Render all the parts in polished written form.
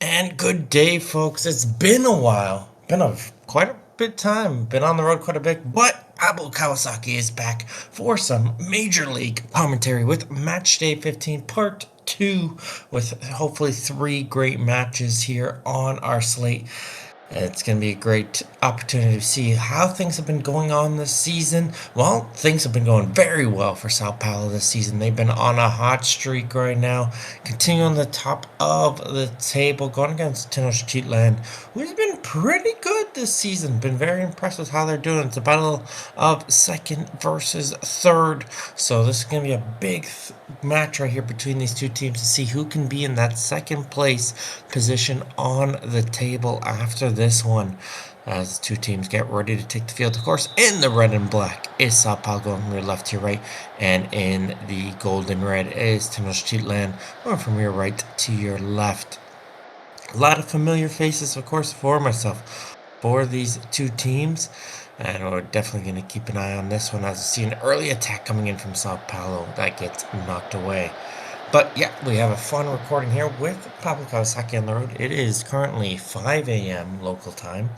And good day, folks. It's been a while. Quite a bit time. Been on the road quite a bit, but Pablo Kawasaki is back for some Major League commentary with Matchday 15 Part 2, with hopefully 3 great matches here on our slate. It's going to be a great opportunity to see how things have been going on this season. Well, things have been going very well for Sao Paulo this season. They've been on a hot streak right now, continuing on the top of the table, going against Tenochtitlan, who's been pretty good this season. Been very impressed with how they're doing. It's a battle of second versus third. So this is going to be a big match right here between these two teams to see who can be in that second place position on the table after this one. As the two teams get ready to take the field, of course, in the red and black is Sao Paulo going from your left to your right, and in the gold and red is Tenochtitlan going from your right to your left. A lot of familiar faces, of course, for myself for these two teams. And we're definitely going to keep an eye on this one as I see an early attack coming in from Sao Paulo that gets knocked away. But yeah, we have a fun recording here with Pablo Kawasaki on the road. It is currently 5 a.m. local time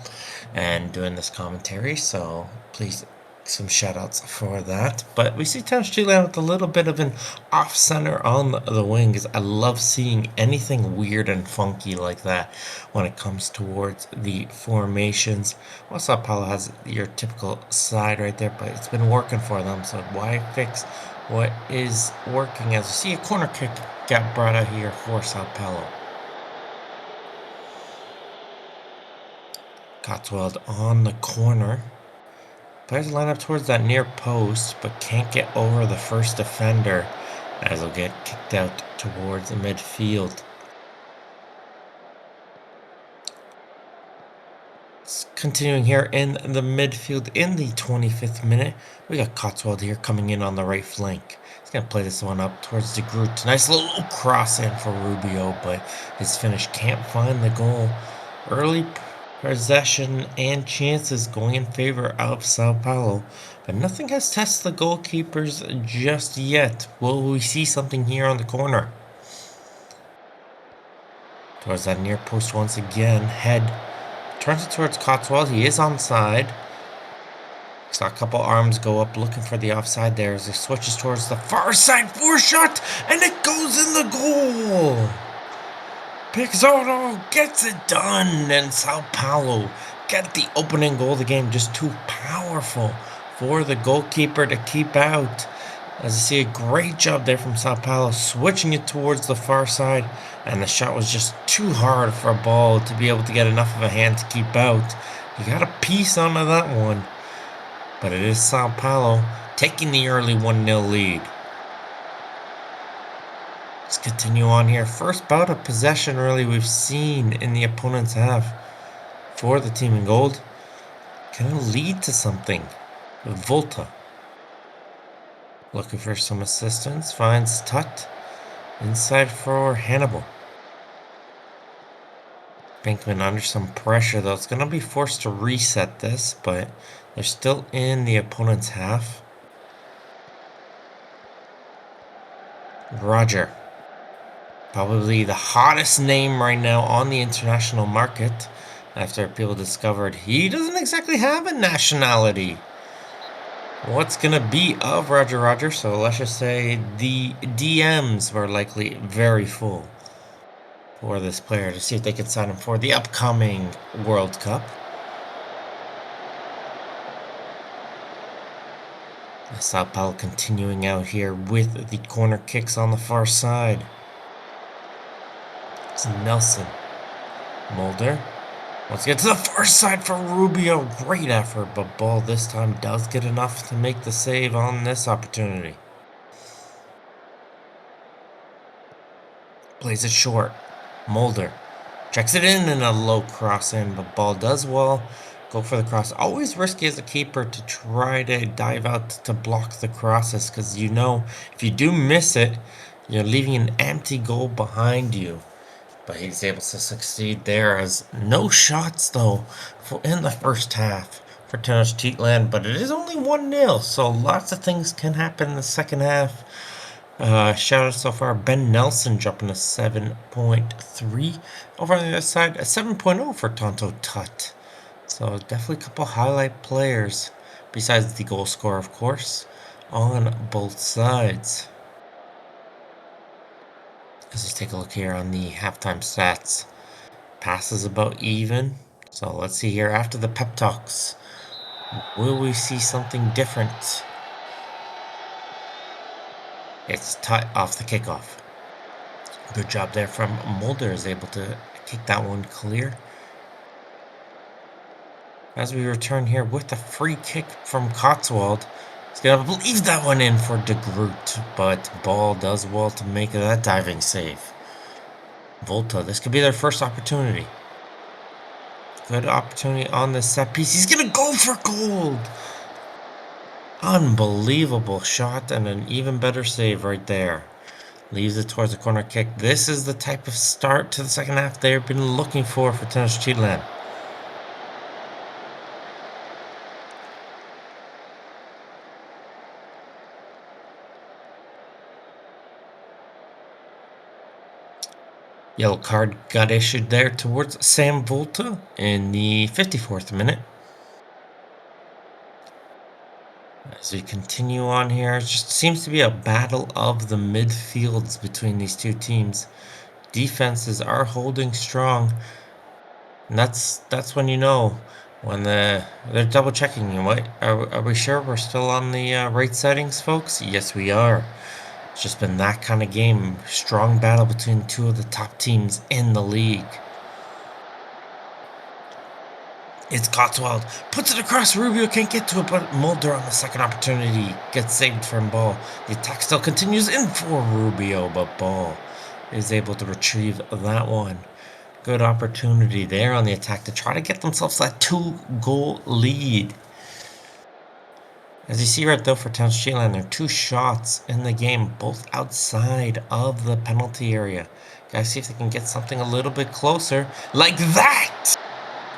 and doing this commentary, so please some shout outs for that. But we see Tenochtitlan with a little bit of an off center on the wings. I love seeing anything weird and funky like that when it comes towards the formations. Well, Sao Paulo has your typical side right there, but it's been working for them, so why fix what is working? As you see, a corner kick got brought out here for Sao Paulo. Cotswold on the corner. Players line up towards that near post, but can't get over the first defender, as he'll get kicked out towards the midfield. Continuing here in the midfield in the 25th minute, we got Cotswold here coming in on the right flank. He's going to play this one up towards the Groot. Nice little cross in for Rubio, but his finish can't find the goal. Early possession and chances going in favor of Sao Paulo, but nothing has tested the goalkeepers just yet. Will we see something here on the corner? Towards that near post once again. Head turns it towards Cotswold. He is onside. Saw a couple arms go up looking for the offside there as he switches towards the far side for a shot, and it goes in the goal. Pixoto gets it done, and Sao Paulo get the opening goal of the game. Just too powerful for the goalkeeper to keep out. As you see, a great job there from Sao Paulo, switching it towards the far side, and the shot was just too hard for a ball to be able to get enough of a hand to keep out. You got a piece onto that one, but it is Sao Paulo taking the early 1-0 lead. Let's continue on here. First bout of possession really we've seen in the opponent's half for the team in gold. Can it lead to something? Volta looking for some assistance, finds Tut inside for Hannibal. Bankman under some pressure though. It's going to be forced to reset this, but they're still in the opponent's half. Roger, probably the hottest name right now on the international market after people discovered he doesn't exactly have a nationality. What's gonna be of Roger? So let's just say the DMs were likely very full for this player to see if they could sign him for the upcoming World Cup. Sao Paulo continuing out here with the corner kicks on the far side. It's Nelson. Mulder. Let's get to the far side for Rubio. Great effort, but ball this time does get enough to make the save on this opportunity. Plays it short. Mulder checks it in and a low cross in, but ball does well. Go for the cross. Always risky as a keeper to try to dive out to block the crosses, because you know if you do miss it, you're leaving an empty goal behind you. But he's able to succeed there, as no shots though in the first half for Tenochtitlan, but it is only 1-0, so lots of things can happen in the second half. Shout out so far, Ben Nelson dropping a 7.3. Over on the other side, a 7.0 for Tonto Tut. So definitely a couple highlight players, besides the goal scorer, of course, on both sides. Let's just take a look here on the halftime stats. Passes about even. So let's see here after the pep talks. Will we see something different? It's Tut off the kickoff. Good job there from Mulder, is able to kick that one clear. As we return here with the free kick from Cotswold, he's going to leave that one in for De Groot, but Ball does well to make that diving save. Volta, this could be their first opportunity. Good opportunity on this set piece. He's going to go for gold! Unbelievable shot and an even better save right there. Leaves it towards the corner kick. This is the type of start to the second half they've been looking for Tenochtitlan. Yellow card got issued there towards Sam Volta in the 54th minute. As we continue on here, it just seems to be a battle of the midfields between these two teams. Defenses are holding strong, and that's when you know when they're double checking you. What are we sure we're still on the right settings, folks? Yes, we are. It's just been that kind of game. Strong battle between two of the top teams in the league. It's Cotswold. Puts it across. Rubio can't get to it, but Mulder on the second opportunity gets saved from Ball. The attack still continues in for Rubio, but Ball is able to retrieve that one. Good opportunity there on the attack to try to get themselves that 2-goal lead. As you see right though for Tenochtitlan, there are 2 shots in the game, both outside of the penalty area. Guys, see if they can get something a little bit closer. Like that!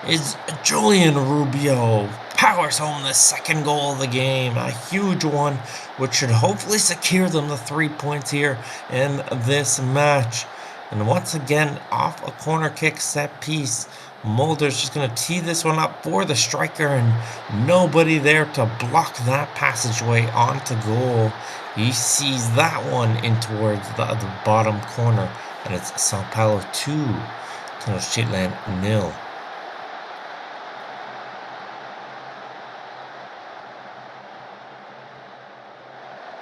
Is Julian Rubio powers home the second goal of the game, a huge one, which should hopefully secure them the 3 points here in this match. And once again, off a corner kick set piece, Mulder's just going to tee this one up for the striker, and nobody there to block that passageway onto goal. He sees that one in towards the bottom corner, and it's Sao Paulo 2, Tenochtitlan 0.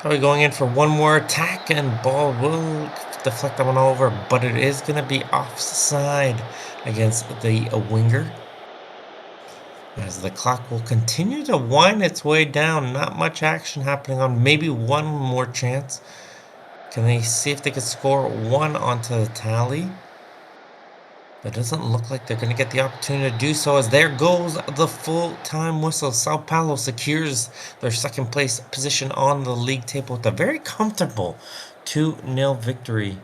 Probably going in for one more attack, and Ball will deflect that one over, but it is going to be offside against the winger. As the clock will continue to wind its way down, not much action happening on maybe one more chance. Can they see if they can score one onto the tally? It doesn't look like they're going to get the opportunity to do so, as there goes the full-time whistle. Sao Paulo secures their second place position on the league table with a very comfortable 2-0 victory.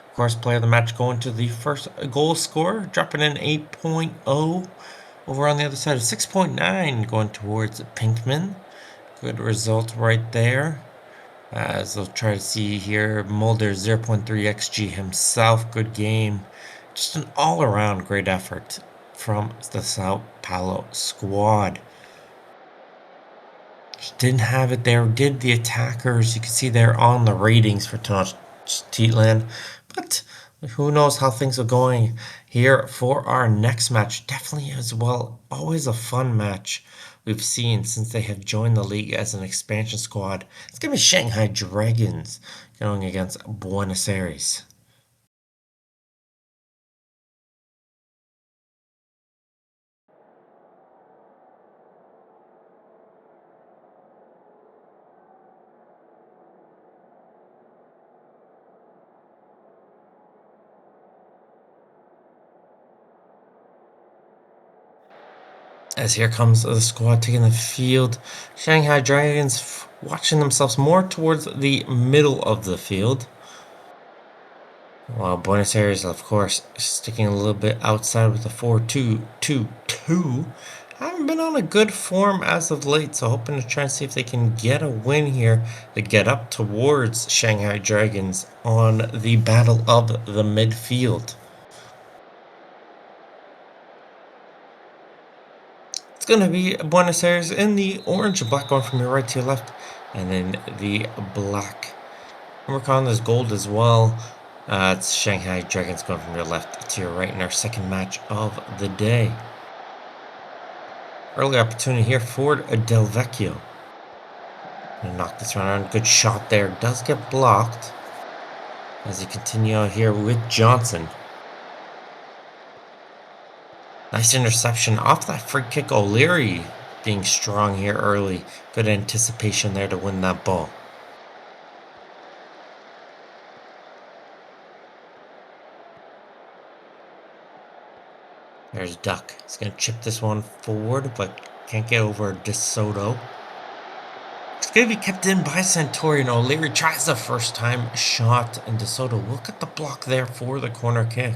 Of course, player of the match going to the first goal scorer, dropping in 8.0. Over on the other side of 6.9 going towards Pinkman. Good result right there. As they'll try to see here, Mulder 0.3 XG himself. Good game. Just an all-around great effort from the Sao Paulo squad. Just didn't have it there. Did the attackers. You can see there on the ratings for Tenochtitlan. But who knows how things are going here for our next match. Definitely as well. Always a fun match we've seen since they have joined the league as an expansion squad. It's going to be Shanghai Dragons going against Buenos Aires. As here comes the squad taking the field, Shanghai Dragons watching themselves more towards the middle of the field. While Buenos Aires, of course, sticking a little bit outside with the 4-2-2-2 haven't been on a good form as of late, so hoping to try and see if they can get a win here to get up towards Shanghai Dragons on the battle of the midfield. It's going to be Buenos Aires in the orange and black, going from your right to your left, and then the black. And we're calling this gold as well. It's Shanghai Dragons going from your left to your right in our second match of the day. Early opportunity here for Del Vecchio. Gonna knock this one around. Good shot there. Does get blocked. As you continue out here with Johnson. Nice interception off that free kick. O'Leary being strong here early. Good anticipation there to win that ball. There's Duck. He's going to chip this one forward, but can't get over DeSoto. It's going to be kept in by Santori, and O'Leary tries the first time shot, and DeSoto will get the block there for the corner kick.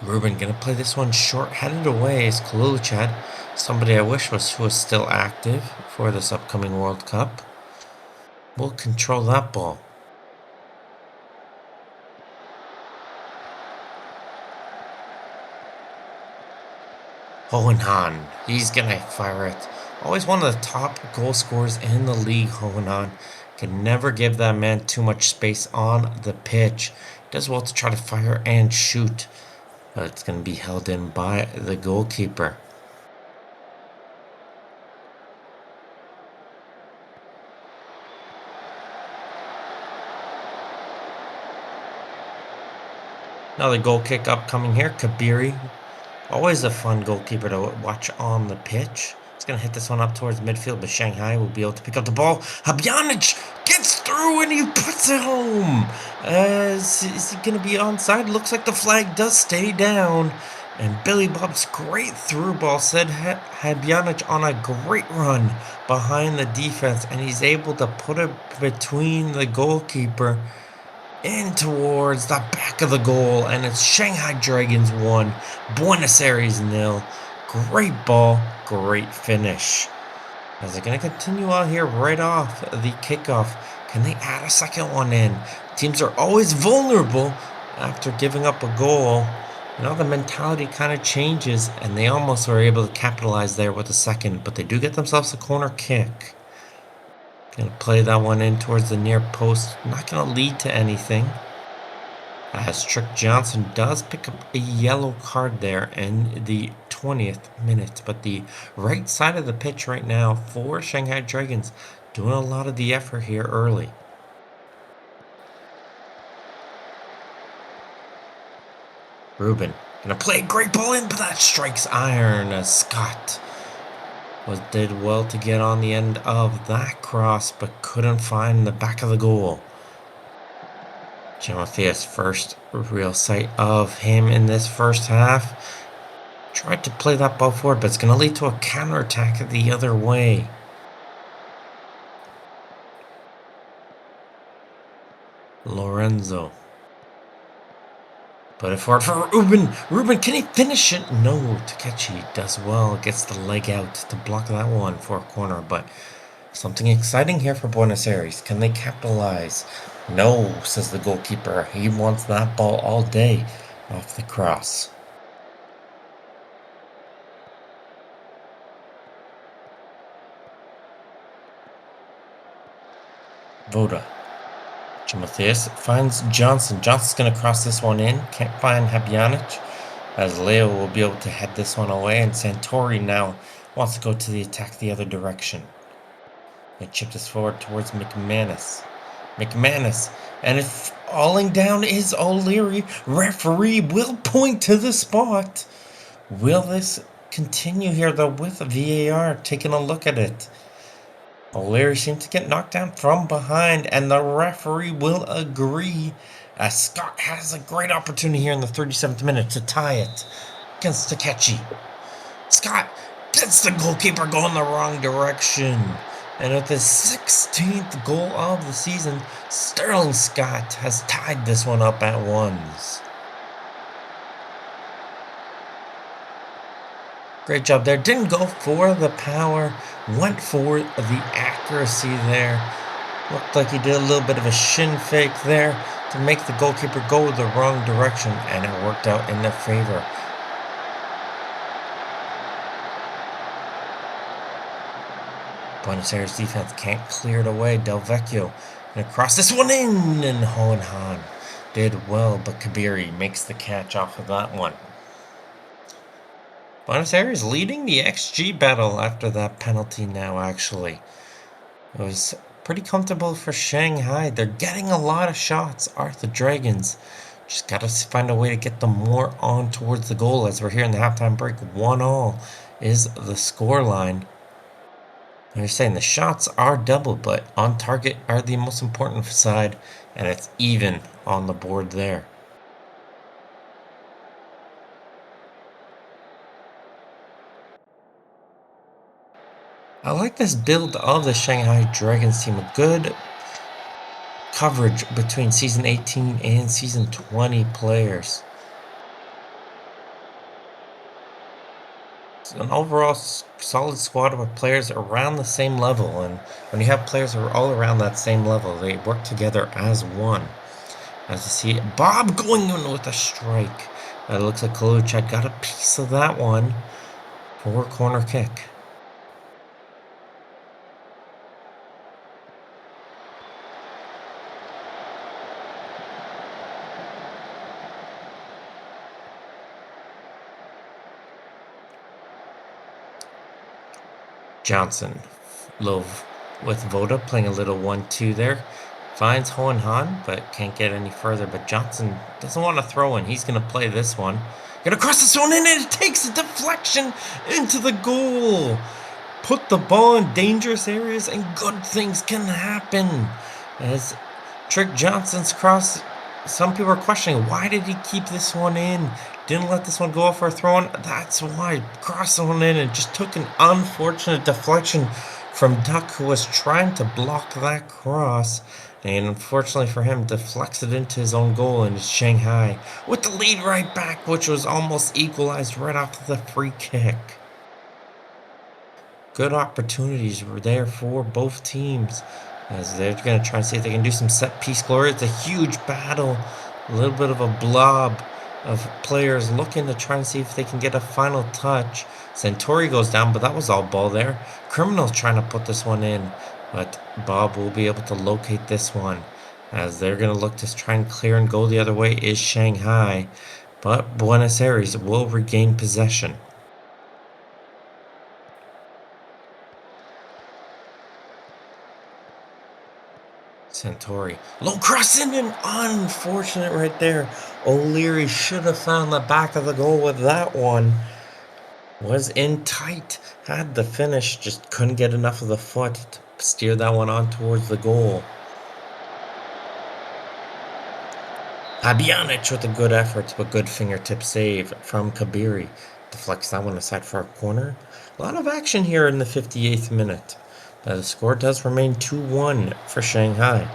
Ruben going to play this one short, headed away is Kaluchad, somebody I wish was still active for this upcoming World Cup. We'll control that ball. Hohenhan, he's going to fire it. Always one of the top goal scorers in the league, Hohenhan. Can never give that man too much space on the pitch. Does well to try to fire and shoot. But it's going to be held in by the goalkeeper. Another goal kick upcoming here. Kabiri. Always a fun goalkeeper to watch on the pitch. He's going to hit this one up towards midfield, but Shanghai will be able to pick up the ball. Habjanic gets through and he puts it home. Is he going to be onside? Looks like the flag does stay down. And Billy Bob's great through ball said Habjanic on a great run behind the defense, and he's able to put it between the goalkeeper in towards the back of the goal, and it's Shanghai Dragons 1, Buenos Aires 0. Great ball, great finish. As they're going to continue out here right off the kickoff. Can they add a second one in? Teams are always vulnerable after giving up a goal. The mentality kind of changes, and they almost were able to capitalize there with a second, but they do get themselves a corner kick. Gonna play that one in towards the near post. Not gonna lead to anything. As Trick Johnson does pick up a yellow card there in the 20th minute. But the right side of the pitch right now for Shanghai Dragons doing a lot of the effort here early. Ruben gonna play a great ball in, but that strikes iron as Scott did well to get on the end of that cross, but couldn't find the back of the goal. Timotheus' first real sight of him in this first half. Tried to play that ball forward, but it's going to lead to a counterattack the other way. Lorenzo. Put it forward for Ruben. Ruben, can he finish it? No, Takechi does well. Gets the leg out to block that one for a corner, but something exciting here for Buenos Aires. Can they capitalize? No, says the goalkeeper. He wants that ball all day off the cross. Voda. Timotheus finds Johnson. Johnson's going to cross this one in. Can't find Habjanic, as Leo will be able to head this one away. And Santori now wants to go to the attack the other direction. They chip this forward towards McManus. And if falling down is O'Leary, referee will point to the spot. Will this continue here, though, with VAR taking a look at it? O'Leary seems to get knocked down from behind, and the referee will agree, as Scott has a great opportunity here in the 37th minute to tie it against Takechi. Scott gets the goalkeeper going the wrong direction. And with his 16th goal of the season, Sterling Scott has tied this one up at ones. Great job there. Didn't go for the power, went for the accuracy there. Looked like he did a little bit of a shin fake there to make the goalkeeper go the wrong direction, and it worked out in their favor. Buenos Aires defense can't clear it away. Del Vecchio gonna cross this one in, and Hohenheim did well, but Kabiri makes the catch off of that one. Buenos Aires leading the XG battle after that penalty now, actually. It was pretty comfortable for Shanghai. They're getting a lot of shots, are the Dragons. Just got to find a way to get them more on towards the goal as we're here in the halftime break. 1-1 is the score line. They're saying the shots are double, but on target are the most important side, and it's even on the board there. I like this build of the Shanghai Dragons team. A good coverage between Season 18 and Season 20 players. It's an overall solid squad with players around the same level, and when you have players who are all around that same level, they work together as one. As you see, Bob going in with a strike. It looks like Kaluchad got a piece of that one for a corner kick. Johnson, Love with Voda playing a little 1-2 there. Finds Hohenheim, but can't get any further. But Johnson doesn't want to throw in. He's going to play this one. Gonna cross this one in, and it takes a deflection into the goal. Put the ball in dangerous areas, and good things can happen. As Trick Johnson's cross, some people are questioning, why did he keep this one in? Didn't let this one go off for a throw-in? That's why. Crossed one in and just took an unfortunate deflection from Duck, who was trying to block that cross. And unfortunately for him, deflects it into his own goal, and it's Shanghai with the lead right back, which was almost equalized right off the free kick. Good opportunities were there for both teams, as they're going to try and see if they can do some set-piece glory. It's a huge battle, a little bit of a blob of players looking to try and see if they can get a final touch. Centauri goes down, but that was all ball there. Criminal's trying to put this one in, but Bob will be able to locate this one, as they're going to look to try and clear and go the other way is Shanghai, but Buenos Aires will regain possession. Centauri. Low cross in, and unfortunate right there. O'Leary should have found the back of the goal with that one. Was in tight. Had the finish, just couldn't get enough of the foot to steer that one on towards the goal. Habjanic with a good effort, but good fingertip save from Kabiri. Deflects that one aside for a corner. A lot of action here in the 58th minute. The score does remain 2-1 for Shanghai.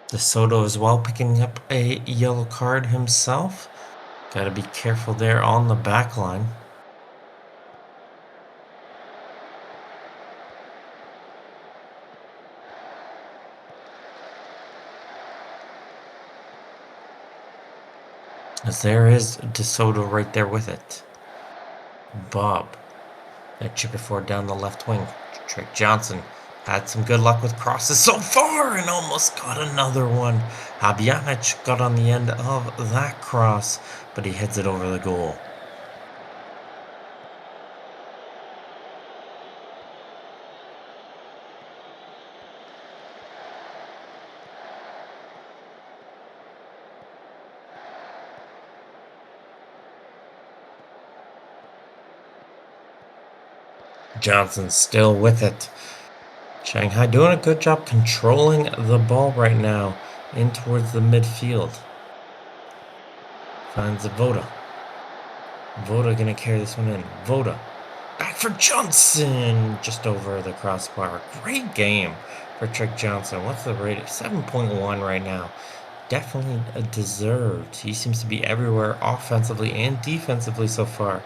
De Soto as well picking up a yellow card himself. Got to be careful there on the back line. As there is De Soto right there with it. Bob. That chip it forward down the left wing. Trick Johnson had some good luck with crosses so far and almost got another one. Habjanic got on the end of that cross, but he heads it over the goal. Johnson still with it. Shanghai doing a good job controlling the ball right now in towards the midfield. Finds Voda. Voda gonna carry this one in. Voda. Back for Johnson. Just over the crossbar. Great game for Trick Johnson. What's the rating? 7.1 right now. definitely deserved. He seems to be everywhere offensively and defensively so far.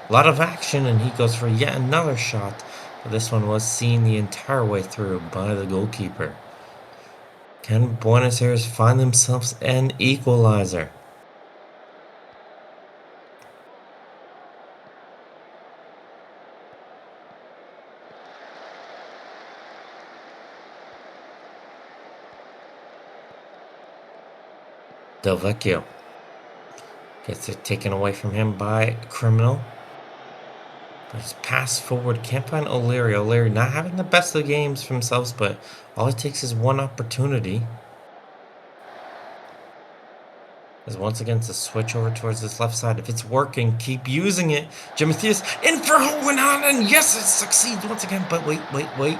A lot of action, and he goes for yet another shot. But this one was seen the entire way through by the goalkeeper. Can Buenos Aires find themselves an equalizer? Del Vecchio gets it taken away from him by Criminal. But his pass forward can't find O'Leary. O'Leary not having the best of the games for themselves, but all it takes is one opportunity. As once again to switch over towards this left side. If it's working, keep using it. Jim Mathias in for Hohenhan, and yes, it succeeds once again. But wait.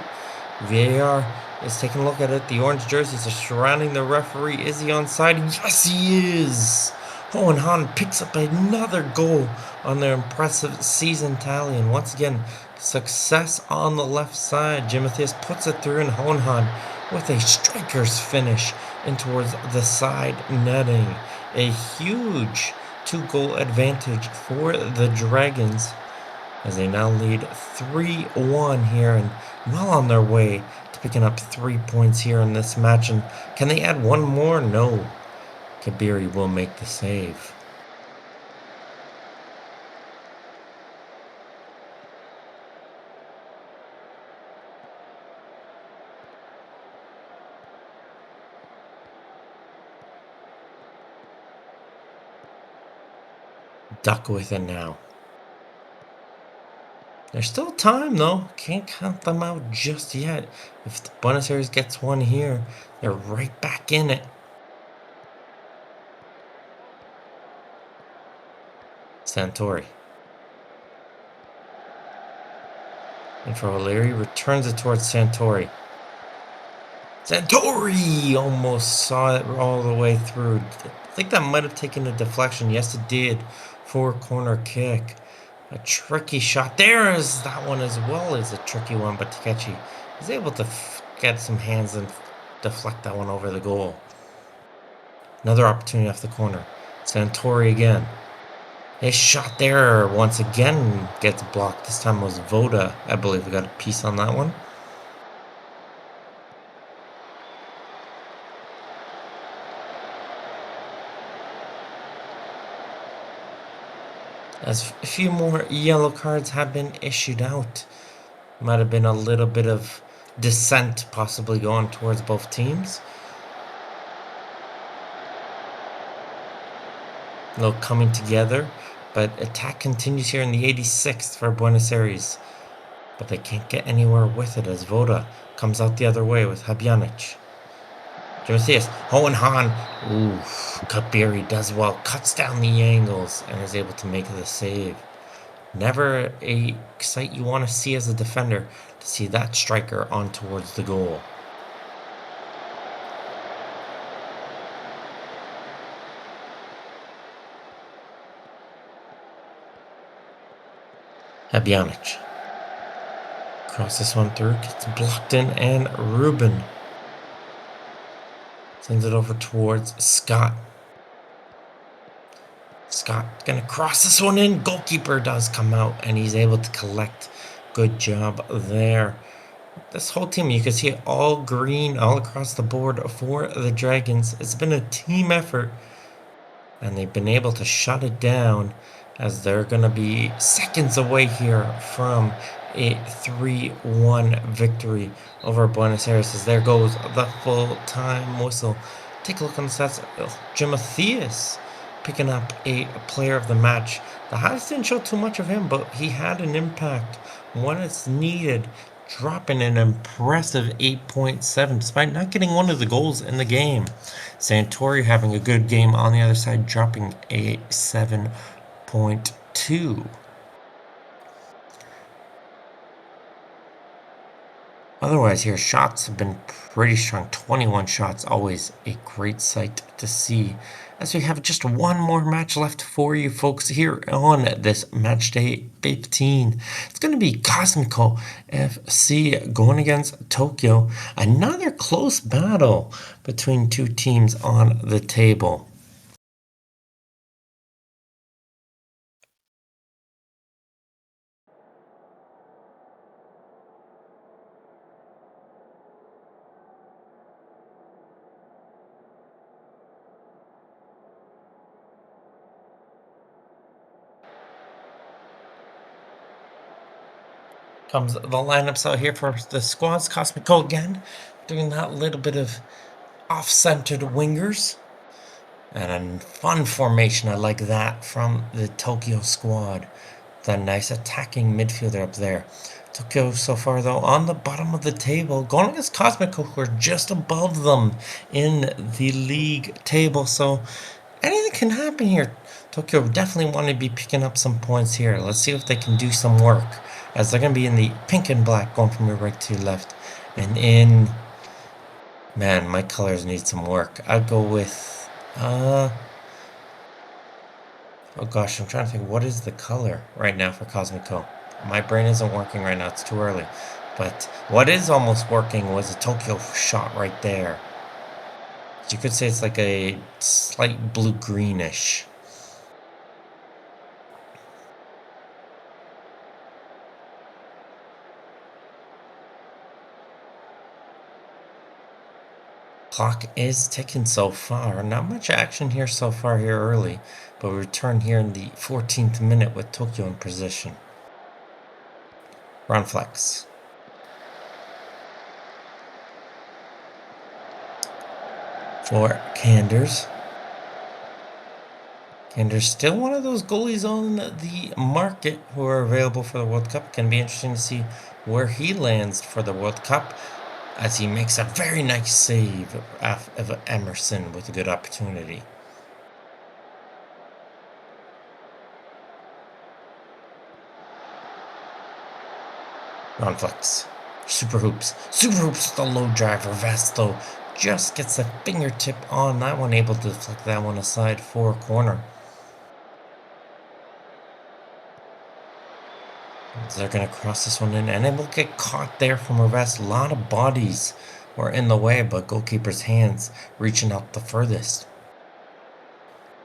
VAR is taking a look at it. The orange jerseys are surrounding the referee. Is he onside? Yes, he is. Hohenhan picks up another goal on their impressive season tally. And once again, success on the left side. Jim Mathias puts it through, and Hohenhan with a striker's finish in towards the side netting. A huge 2-goal advantage for the Dragons as they now lead 3-1 here and well on their way to picking up 3 points here in this match. And can they add one more? No. Kabiri will make the save. Duck with it now. There's still time though. Can't count them out just yet. If the Buenos Aires gets one here, they're right back in it. Santori. And for O'Leary, returns it towards Santori. Santori almost saw it all the way through. I think that might have taken a deflection. Yes, it did. For a corner kick. A tricky shot. There is that one as well as a tricky one, but Takechi is able to get some hands and deflect that one over the goal. Another opportunity off the corner. Santori again. A shot there once again gets blocked. This time was Voda. I believe we got a piece on that one. As a few more yellow cards have been issued out. Might have been a little bit of dissent possibly going towards both teams. A little coming together, but attack continues here in the 86th for Buenos Aires. But they can't get anywhere with it as Voda comes out the other way with Habjanic. Josias, Hohenhan, Kabiri does well, cuts down the angles and is able to make the save. Never a sight you want to see as a defender to see that striker on towards the goal. Habjanic. Cross this one through, gets blocked in, and Ruben sends it over towards Scott. Scott gonna cross this one in. Goalkeeper does come out, and he's able to collect. Good job there. This whole team, you can see it all green all across the board for the Dragons. It's been a team effort, and they've been able to shut it down as they're going to be seconds away here from a 3-1 victory over Buenos Aires. As there goes the full-time whistle. Take a look on the stats. Jim Mathias picking up a player of the match. The highlights didn't show too much of him, but he had an impact when it's needed, dropping an impressive 8.7 despite not getting one of the goals in the game. Santori having a good game on the other side, dropping a 7.2. Otherwise here, shots have been pretty strong. 21 shots, always a great sight to see as we have just one more match left for you folks here on this match day 15. It's going to be Cosmico FC going against Tokyo. Another close battle between two teams on the table. Comes the lineups out here for the squads. Cosmico again, doing that little bit of off-centered wingers. And a fun formation, I like that from the Tokyo squad. The nice attacking midfielder up there. Tokyo so far though on the bottom of the table, going against Cosmico who are just above them in the league table. So anything can happen here. Tokyo definitely want to be picking up some points here. Let's see if they can do some work, as they're going to be in the pink and black, going from your right to your left. And in... Man, my colors need some work. I'll go with... Oh gosh, I'm trying to think, what is the color right now for Cosmico? My brain isn't working right now, it's too early. But what is almost working was a Tokyo shot right there. You could say it's like a slight blue-greenish. Clock is ticking so far. Not much action here so far here early, but we return here in the 14th minute with Tokyo in position. Run flex. For Kanders. Kanders still one of those goalies on the market who are available for the World Cup. Can be interesting to see where he lands for the World Cup, as he makes a very nice save of Emerson with a good opportunity. Run flex. Super hoops. Super hoops, the low driver. Vesto just gets a fingertip on that one, able to flick that one aside for a corner. So they're going to cross this one in, and it will get caught there from Rivest. A lot of bodies were in the way, but goalkeeper's hands reaching out the furthest.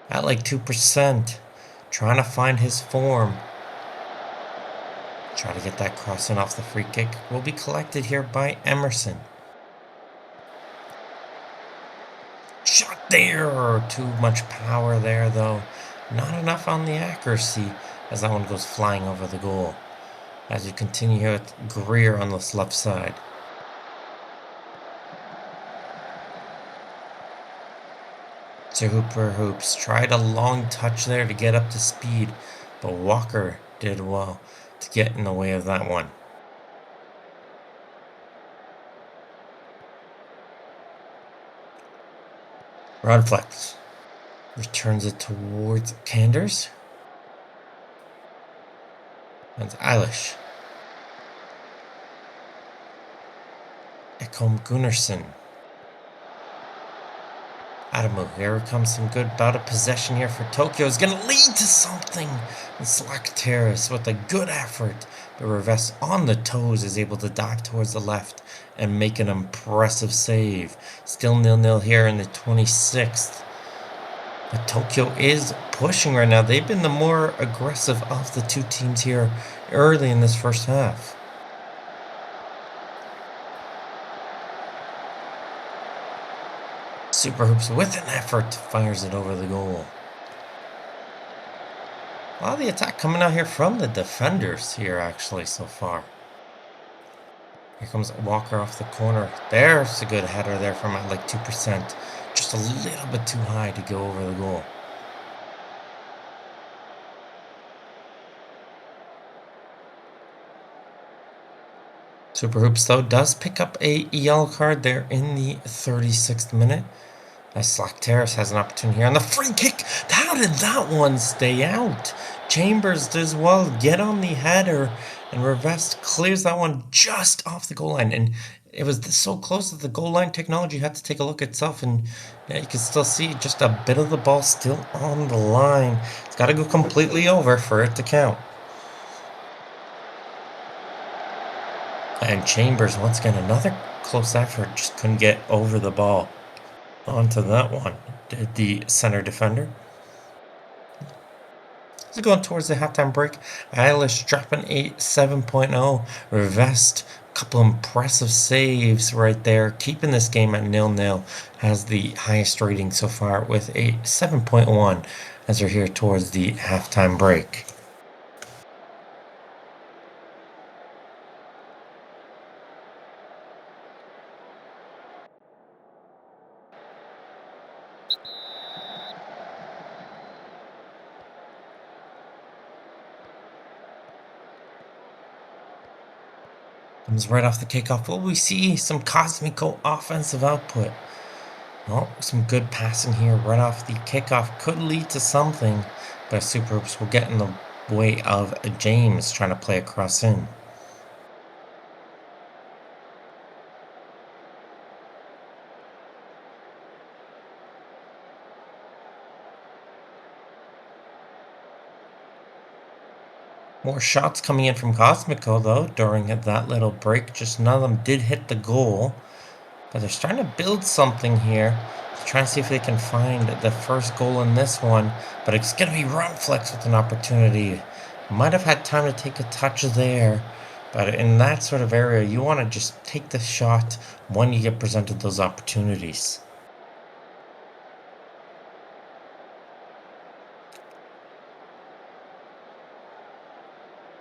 At like 2%, trying to find his form. Try to get that crossing off the free kick. Will be collected here by Emerson. Shot there! Too much power there, though. Not enough on the accuracy, as that one goes flying over the goal. As you continue here with Greer on this left side. So Hooper Hoops tried a long touch there to get up to speed, but Walker did well to get in the way of that one. Rod flex. Returns it towards Kanders. That's Eilish. Ekholm Gunnarsson. Adamu, here comes some good bout of possession here for Tokyo. Is going to lead to something. And Slack Terrace with a good effort. But Rivest on the toes is able to dive towards the left and make an impressive save. Still 0-0 here in the 26th. But Tokyo is pushing right now. They've been the more aggressive of the two teams here early in this first half. Super Hoops with an effort fires it over the goal. A lot of the attack coming out here from the defenders here actually so far. Here comes Walker off the corner. There's a good header there from at like 2%. Just a little bit too high to go over the goal. Super Hoops, though, does pick up a yellow card there in the 36th minute. As Slack Terrace has an opportunity here on the free kick. How did that one stay out? Chambers does well get on the header, and Rivest clears that one just off the goal line. And it was so close that the goal line technology had to take a look itself, and yeah, you can still see just a bit of the ball still on the line. It's got to go completely over for it to count. And Chambers, once again, another close effort, just couldn't get over the ball onto that one. Did the center defender. Going towards the halftime break. Eilish dropping a 7.0. Revest, a couple impressive saves right there, keeping this game at 0-0. Has the highest rating so far with a 7.1 as we're here towards the halftime break. Comes right off the kickoff. Will we see some Cosmico offensive output? Well, some good passing here right off the kickoff could lead to something, but Super Hoops will get in the way of James trying to play across in. More shots coming in from Cosmico, though, during that little break. Just none of them did hit the goal. But they're starting to build something here. They're trying to see if they can find the first goal in this one. But it's going to be Runflex with an opportunity. Might have had time to take a touch there. But in that sort of area, you want to just take the shot when you get presented those opportunities.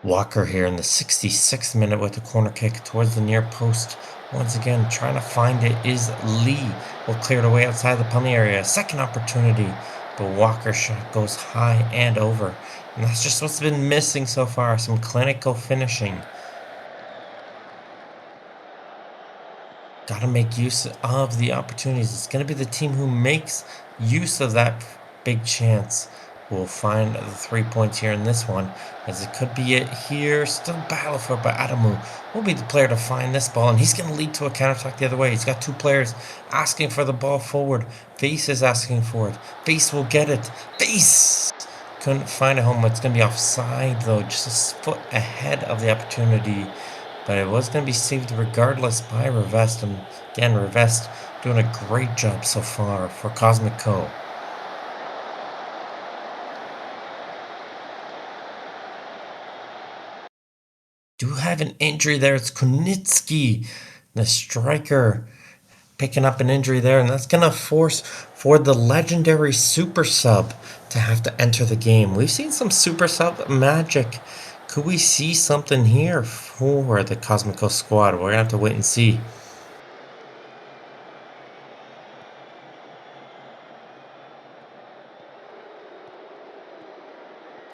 Walker here in the 66th minute with a corner kick towards the near post. Once again, trying to find it is Lee. Will clear it away outside the penalty area. Second opportunity, but Walker's shot goes high and over. And that's just what's been missing so far, some clinical finishing. Got to make use of the opportunities. It's going to be the team who makes use of that big chance who will find the 3 points here in this one, as it could be it here. Still battle for it, but Adamu will be the player to find this ball, and he's going to lead to a counter-attack the other way. He's got two players asking for the ball forward. Face is asking for it. Face will get it. Face couldn't find a home. It's going to be offside, though, just a foot ahead of the opportunity. But it was going to be saved regardless by Revest. And again, Revest doing a great job so far for Cosmic Co. Do have an injury there. It's Kunitsky, the striker, picking up an injury there. And that's going to force for the legendary super sub to have to enter the game. We've seen some super sub magic. Could we see something here for the Cosmico squad? We're going to have to wait and see.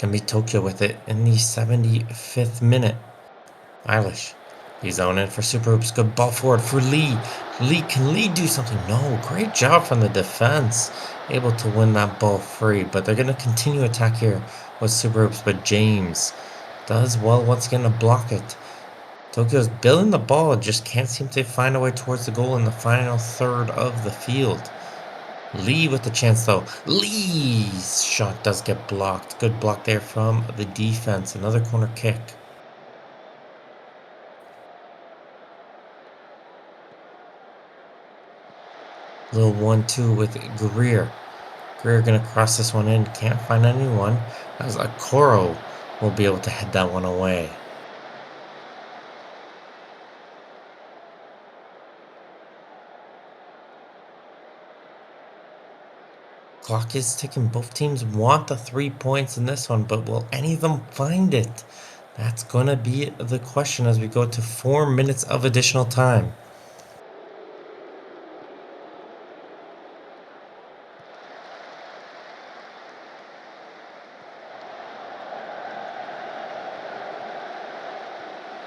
Can be Tokyo with it in the 75th minute. Eilish. He's on it for Super Hoops. Good ball forward for Lee. Can Lee do something? No. Great job from the defense. Able to win that ball free. But they're going to continue attack here with Super Hoops. But James does well once again to block it. Tokyo's building the ball. Just can't seem to find a way towards the goal in the final third of the field. Lee with the chance though. Lee's shot does get blocked. Good block there from the defense. Another corner kick. Little 1-2 with Greer. Greer gonna cross this one in. Can't find anyone. As Akoro will be able to head that one away. Clock is ticking. Both teams want the 3 points in this one, but will any of them find it? That's gonna be the question as we go to 4 minutes of additional time.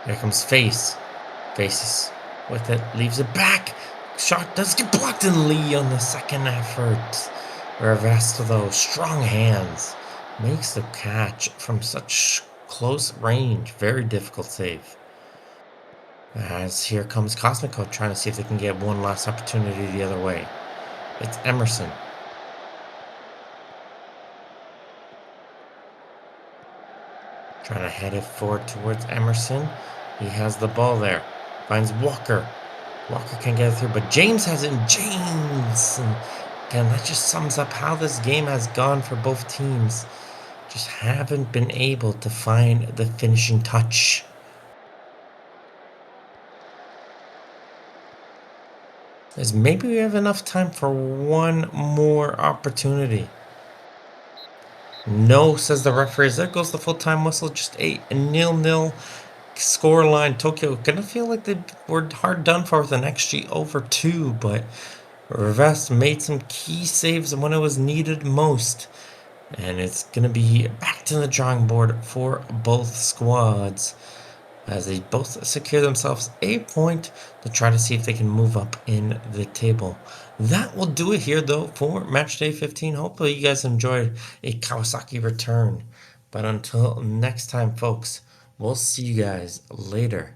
Here comes Face. Faces with it, leaves it back. Shot does get blocked, and Lee on the second effort. Revest though, strong hands. Makes the catch from such close range. Very difficult save. As here comes Cosmico trying to see if they can get one last opportunity the other way. It's Emerson. Trying to head it forward towards Emerson. He has the ball there. Finds Walker. Walker can get it through, but James has it. James! And again, that just sums up how this game has gone for both teams. Just haven't been able to find the finishing touch. As maybe we have enough time for one more opportunity. No, says the referee. There goes the full-time whistle. Just a 0-0 scoreline. Tokyo gonna feel like they were hard done for with an XG over 2, but Rivest made some key saves when it was needed most. And it's gonna be back to the drawing board for both squads, as they both secure themselves a point to try to see if they can move up in the table. That will do it here, though, for Matchday 15. Hopefully you guys enjoyed a Kawasaki return. But until next time, folks, we'll see you guys later.